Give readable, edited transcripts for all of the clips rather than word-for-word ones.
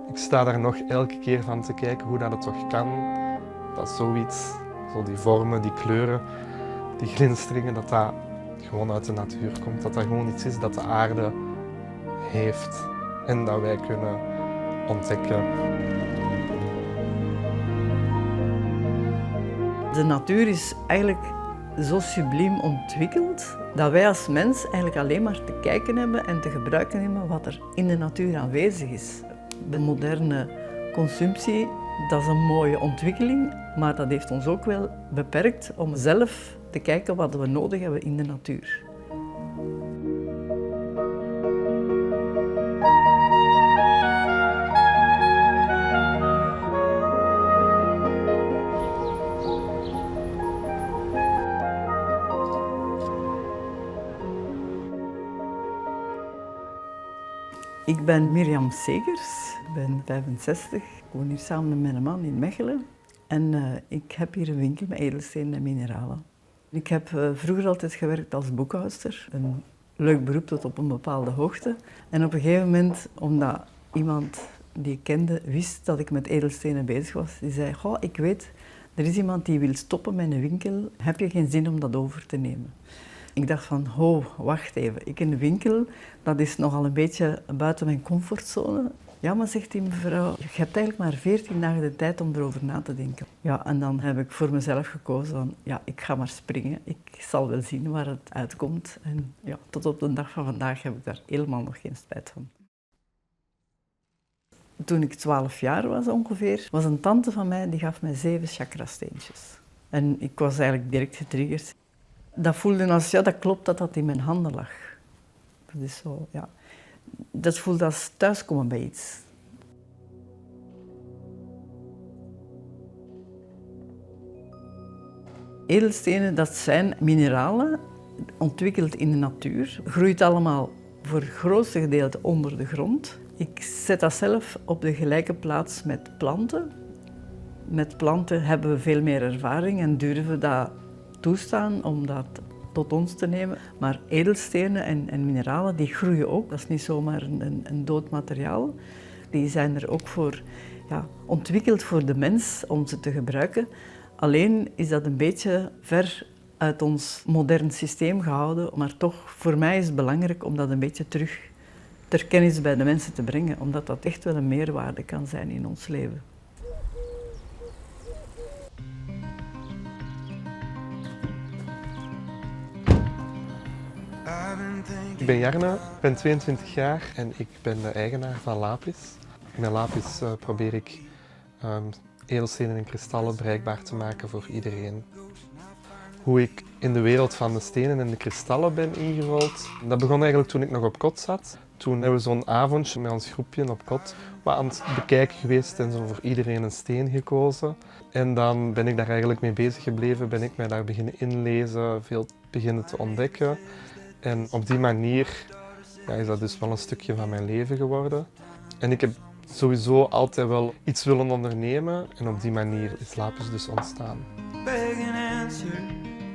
Ik sta daar nog elke keer van te kijken hoe dat het toch kan. Dat zoiets, zo die vormen, die kleuren, die glinsteringen, dat dat gewoon uit de natuur komt. Dat dat gewoon iets is dat de aarde heeft en dat wij kunnen ontdekken. De natuur is eigenlijk zo subliem ontwikkeld dat wij als mens eigenlijk alleen maar te kijken hebben en te gebruiken hebben wat er in de natuur aanwezig is. De moderne consumptie, dat is een mooie ontwikkeling, maar dat heeft ons ook wel beperkt om zelf te kijken wat we nodig hebben in de natuur. Ik ben Mirjam Segers, ik ben 65, ik woon hier samen met mijn man in Mechelen en ik heb hier een winkel met edelstenen en mineralen. Ik heb vroeger altijd gewerkt als boekhoudster, een leuk beroep tot op een bepaalde hoogte. En op een gegeven moment, omdat iemand die ik kende wist dat ik met edelstenen bezig was, die zei, goh, ik weet, er is iemand die wil stoppen met een winkel, heb je geen zin om dat over te nemen? Ik dacht van, wacht even, ik in de winkel, dat is nogal een beetje buiten mijn comfortzone. Ja, maar zegt die mevrouw, je hebt eigenlijk maar 14 dagen de tijd om erover na te denken. Ja, en dan heb ik voor mezelf gekozen van, ja, ik ga maar springen. Ik zal wel zien waar het uitkomt. En ja, tot op de dag van vandaag heb ik daar helemaal nog geen spijt van. Toen ik 12 jaar was ongeveer, was een tante van mij, die gaf mij 7 chakrasteentjes. En ik was eigenlijk direct getriggerd. Dat voelde als, ja, dat klopt dat dat in mijn handen lag. Dat is zo, ja. Dat voelde als thuiskomen bij iets. Edelstenen, dat zijn mineralen, ontwikkeld in de natuur. Groeit allemaal voor het grootste gedeelte onder de grond. Ik zet dat zelf op de gelijke plaats met planten. Met planten hebben we veel meer ervaring en durven we dat toestaan om dat tot ons te nemen. Maar edelstenen en mineralen, die groeien ook. Dat is niet zomaar een dood materiaal. Die zijn er ook voor, ja, ontwikkeld voor de mens om ze te gebruiken. Alleen is dat een beetje ver uit ons modern systeem gehouden. Maar toch, voor mij is het belangrijk om dat een beetje terug ter kennis bij de mensen te brengen. Omdat dat echt wel een meerwaarde kan zijn in ons leven. Ik ben Jarne, ik ben 22 jaar en ik ben de eigenaar van Lapis. Met Lapis probeer ik edelstenen en kristallen bereikbaar te maken voor iedereen. Hoe ik in de wereld van de stenen en de kristallen ben ingerold, dat begon eigenlijk toen ik nog op kot zat. Toen hebben we zo'n avondje met ons groepje op kot wat aan het bekijken geweest en zo voor iedereen een steen gekozen. En dan ben ik daar eigenlijk mee bezig gebleven, ben ik mij daar beginnen inlezen, veel beginnen te ontdekken. En op die manier, ja, is dat dus wel een stukje van mijn leven geworden. En ik heb sowieso altijd wel iets willen ondernemen en op die manier is Lapis dus ontstaan.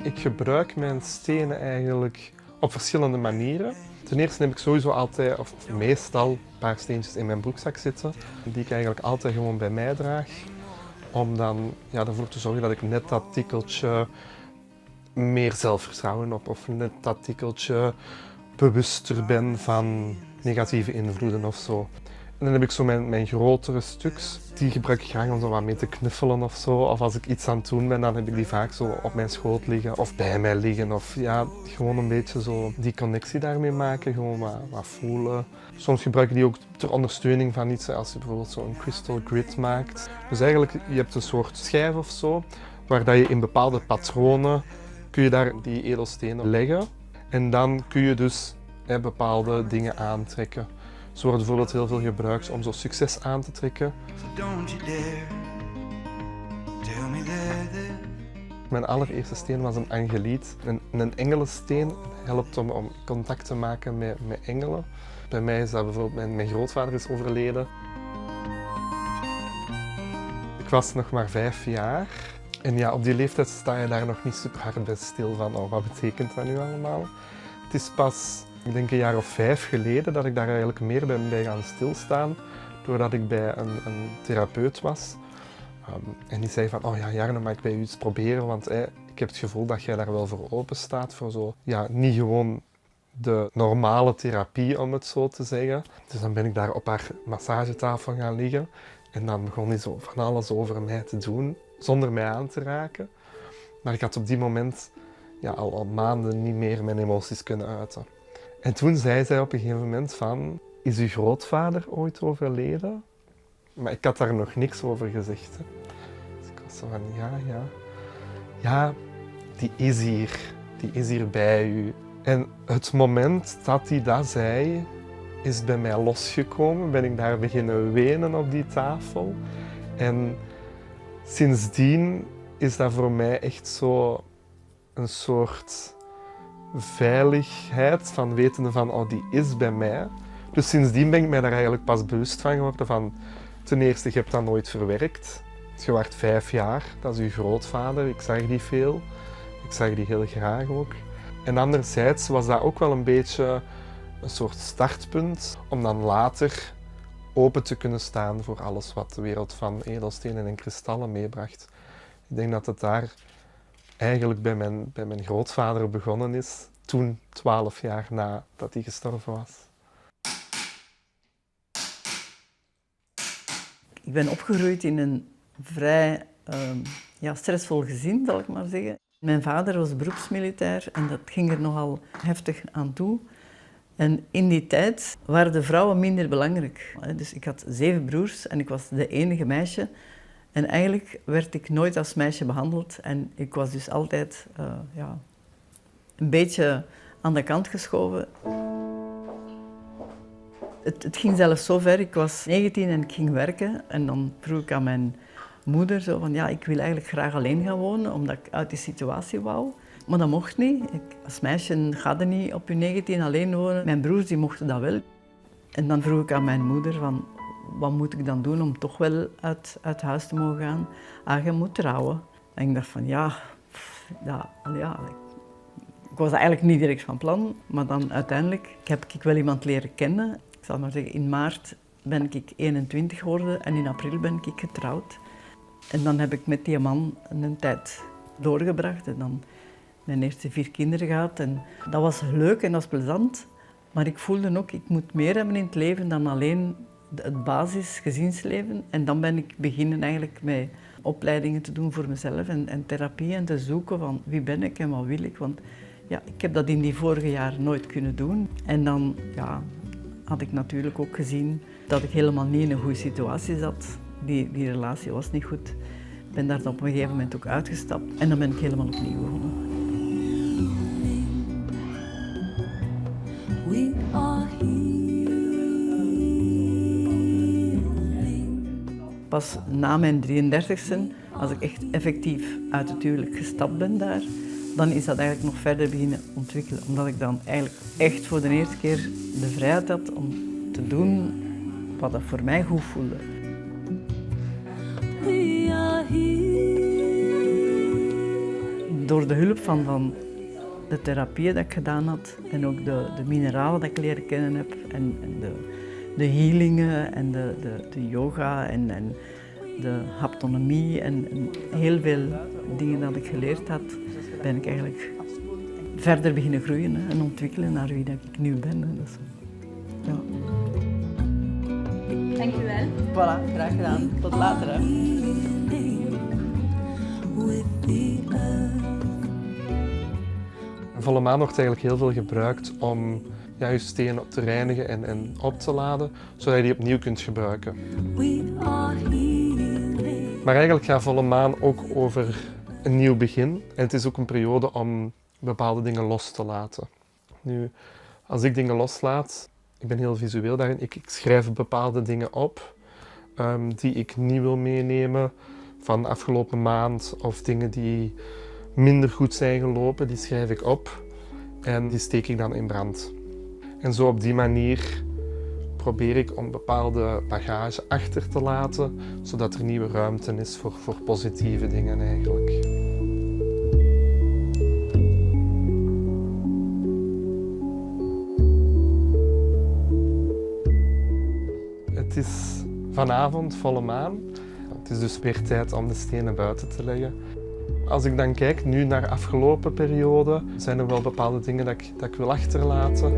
Ik gebruik mijn stenen eigenlijk op verschillende manieren. Ten eerste heb ik sowieso altijd, of meestal, een paar steentjes in mijn broekzak zitten, die ik eigenlijk altijd gewoon bij mij draag. Om dan ervoor te zorgen dat ik net dat tikkeltje meer zelfvertrouwen op of net dat tikkeltje bewuster ben van negatieve invloeden of zo. En dan heb ik zo mijn grotere stuks, die gebruik ik graag om zo wat mee te knuffelen of zo. Of als ik iets aan het doen ben, dan heb ik die vaak zo op mijn schoot liggen of bij mij liggen. Of ja, gewoon een beetje zo die connectie daarmee maken, gewoon wat voelen. Soms gebruik ik die ook ter ondersteuning van iets, als je bijvoorbeeld zo'n crystal grid maakt. Dus eigenlijk, je hebt een soort schijf of zo, waar dat je in bepaalde patronen kun je daar die edelstenen leggen. En dan kun je dus bepaalde dingen aantrekken. Ze worden bijvoorbeeld heel veel gebruikt om zo succes aan te trekken. Mijn allereerste steen was een angeliet. Een engelensteen helpt om contact te maken met engelen. Bij mij is dat bijvoorbeeld, mijn grootvader is overleden. Ik was nog maar 5 jaar. En ja, op die leeftijd sta je daar nog niet super hard bij stil van, oh, wat betekent dat nu allemaal? Het Het is pas, ik denk een jaar of 5 geleden, dat ik daar eigenlijk meer bij gaan stilstaan. Doordat ik bij een therapeut was. En die zei van, oh ja Jarno, mag ik bij u iets proberen? Want ik heb het gevoel dat jij daar wel voor open staat. Voor zo, ja, niet gewoon de normale therapie, om het zo te zeggen. Dus dan ben ik daar op haar massagetafel gaan liggen. En dan begon hij zo van alles over mij te doen, zonder mij aan te raken. Maar ik had op die moment al maanden niet meer mijn emoties kunnen uiten. En toen zei zij op een gegeven moment van, is uw grootvader ooit overleden? Maar ik had daar nog niks over gezegd. Hè. Dus ik was zo van, ja, die is hier bij u. En het moment dat hij dat zei, is het bij mij losgekomen. Ben ik daar beginnen wenen op die tafel. En sindsdien is dat voor mij echt zo een soort veiligheid van wetende van, oh, die is bij mij. Dus sindsdien ben ik mij daar eigenlijk pas bewust van geworden van, ten eerste, je hebt dat nooit verwerkt. Je waart 5 jaar, dat is uw grootvader, ik zag die veel. Ik zag die heel graag ook. En anderzijds was dat ook wel een beetje een soort startpunt om dan later open te kunnen staan voor alles wat de wereld van edelstenen en kristallen meebracht. Ik denk dat het daar eigenlijk bij mijn grootvader begonnen is, toen 12 jaar nadat hij gestorven was. Ik ben opgegroeid in een vrij stressvol gezin, zal ik maar zeggen. Mijn vader was beroepsmilitair en dat ging er nogal heftig aan toe. En in die tijd waren de vrouwen minder belangrijk. Dus ik had 7 broers en ik was de enige meisje. En eigenlijk werd ik nooit als meisje behandeld. En ik was dus altijd een beetje aan de kant geschoven. Het ging zelfs zo ver, ik was 19 en ik ging werken. En dan vroeg ik aan mijn moeder zo van, ja, ik wil eigenlijk graag alleen gaan wonen, omdat ik uit die situatie wou. Maar dat mocht niet. Als meisje ga je niet op je 19 alleen wonen. Mijn broers die mochten dat wel. En dan vroeg ik aan mijn moeder van, wat moet ik dan doen om toch wel uit huis te mogen gaan? Ah, je moet trouwen. En ik dacht van, ik was eigenlijk niet direct van plan. Maar dan uiteindelijk heb ik wel iemand leren kennen. Ik zal maar zeggen, in maart ben ik 21 geworden en in april ben ik getrouwd. En dan heb ik met die man een tijd doorgebracht en dan mijn eerste 4 kinderen gehad. En dat was leuk en dat was plezant, maar ik voelde ook, ik moet meer hebben in het leven dan alleen het basisgezinsleven. En dan ben ik beginnen eigenlijk met opleidingen te doen voor mezelf en therapie en te zoeken van wie ben ik en wat wil ik. Want ja, ik heb dat in die vorige jaren nooit kunnen doen. En dan had ik natuurlijk ook gezien dat ik helemaal niet in een goede situatie zat. Die relatie was niet goed. Ik ben daar op een gegeven moment ook uitgestapt en dan ben ik helemaal opnieuw begonnen. Pas na mijn 33e, als ik echt effectief uit het huwelijk gestapt ben daar, dan is dat eigenlijk nog verder beginnen ontwikkelen. Omdat ik dan eigenlijk echt voor de eerste keer de vrijheid had om te doen wat dat voor mij goed voelde. Door de hulp van de therapieën dat ik gedaan had en ook de mineralen dat ik leren kennen heb en de healingen en de yoga en de haptonomie en heel veel dingen dat ik geleerd had, ben ik eigenlijk verder beginnen groeien en ontwikkelen naar wie dat ik nu ben. Dus, ja. Dank je wel. Voilà, graag gedaan. Tot later. Hè. Volle maan wordt eigenlijk heel veel gebruikt om je stenen op te reinigen en op te laden, zodat je die opnieuw kunt gebruiken. Maar eigenlijk gaat volle maan ook over een nieuw begin. En het is ook een periode om bepaalde dingen los te laten. Nu, als ik dingen loslaat, ik ben heel visueel daarin, ik schrijf bepaalde dingen op die ik niet wil meenemen van de afgelopen maand of dingen die minder goed zijn gelopen, die schrijf ik op en die steek ik dan in brand. En zo op die manier probeer ik om bepaalde bagage achter te laten, zodat er nieuwe ruimte is voor positieve dingen eigenlijk. Het is vanavond volle maan. Het is dus weer tijd om de stenen buiten te leggen. Als ik dan kijk nu naar de afgelopen periode, zijn er wel bepaalde dingen dat ik wil achterlaten.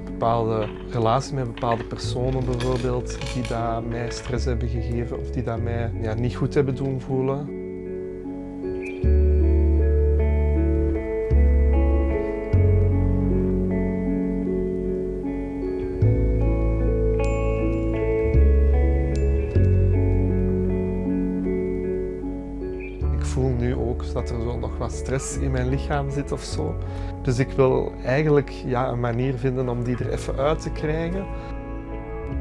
Bepaalde relaties met bepaalde personen bijvoorbeeld, die dat mij stress hebben gegeven of die dat mij niet goed hebben doen voelen. Ik voel nu ook dat er zo nog wat stress in mijn lichaam zit of zo. Dus ik wil eigenlijk een manier vinden om die er even uit te krijgen.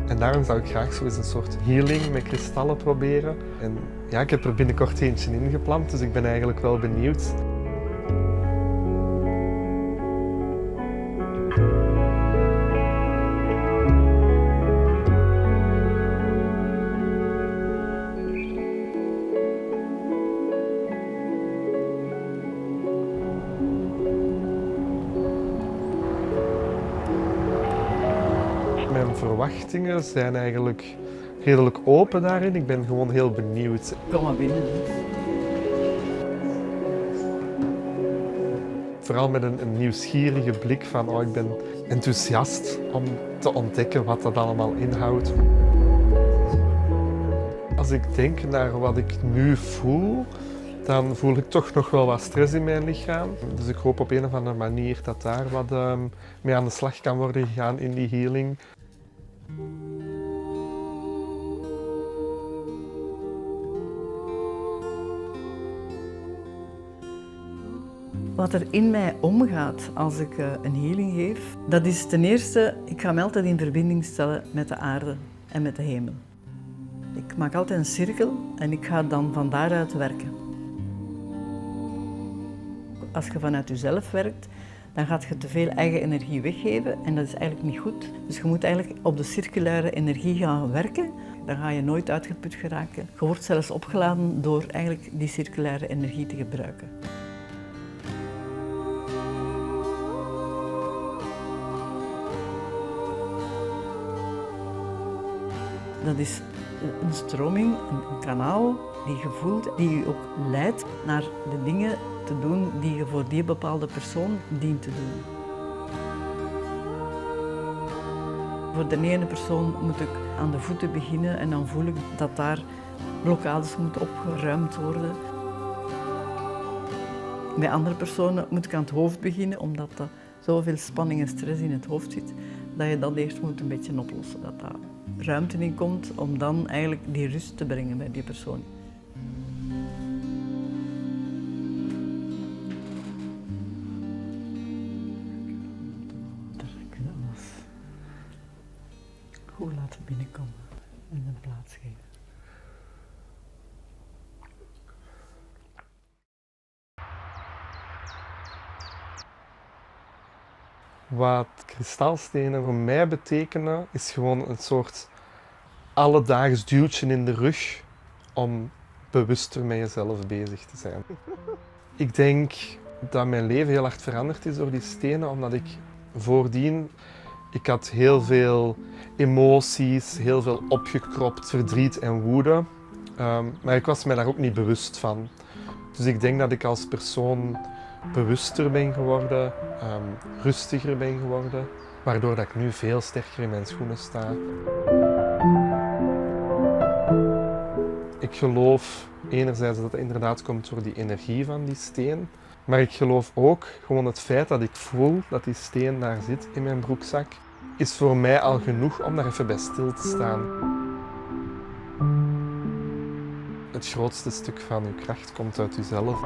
En daarom zou ik graag zo eens een soort healing met kristallen proberen. En ik heb er binnenkort eentje ingeplant, dus ik ben eigenlijk wel benieuwd. Mijn verwachtingen zijn eigenlijk redelijk open daarin. Ik ben gewoon heel benieuwd. Kom maar binnen. Vooral met een nieuwsgierige blik van ik ben enthousiast om te ontdekken wat dat allemaal inhoudt. Als ik denk naar wat ik nu voel, dan voel ik toch nog wel wat stress in mijn lichaam. Dus ik hoop op een of andere manier dat daar wat mee aan de slag kan worden gegaan in die healing. Wat er in mij omgaat als ik een healing geef, dat is ten eerste, ik ga me altijd in verbinding stellen met de aarde en met de hemel. Ik maak altijd een cirkel en ik ga dan van daaruit werken. Als je vanuit jezelf werkt, dan gaat je te veel eigen energie weggeven en dat is eigenlijk niet goed. Dus je moet eigenlijk op de circulaire energie gaan werken. Dan ga je nooit uitgeput geraken. Je wordt zelfs opgeladen door eigenlijk die circulaire energie te gebruiken. Dat is een stroming, een kanaal die je voelt, die je ook leidt naar de dingen te doen die je voor die bepaalde persoon dient te doen. Voor de ene persoon moet ik aan de voeten beginnen en dan voel ik dat daar blokkades moeten opgeruimd worden. Bij andere personen moet ik aan het hoofd beginnen, omdat er zoveel spanning en stress in het hoofd zit, dat je dat eerst moet een beetje oplossen. Dat daar ruimte in komt om dan eigenlijk die rust te brengen bij die persoon. Daar kun je alles goed laten binnenkomen en een plaats geven. Wat kristalstenen voor mij betekenen, is gewoon een soort alledaags duwtje in de rug om bewuster met jezelf bezig te zijn. Ik denk dat mijn leven heel hard veranderd is door die stenen, omdat ik voordien, ik had heel veel emoties, heel veel opgekropt verdriet en woede, maar ik was mij daar ook niet bewust van. Dus ik denk dat ik als persoon bewuster ben geworden, rustiger ben geworden, waardoor dat ik nu veel sterker in mijn schoenen sta. Ik geloof enerzijds dat het inderdaad komt door die energie van die steen, maar ik geloof ook gewoon het feit dat ik voel dat die steen daar zit in mijn broekzak, is voor mij al genoeg om daar even bij stil te staan. Het grootste stuk van je kracht komt uit jezelf.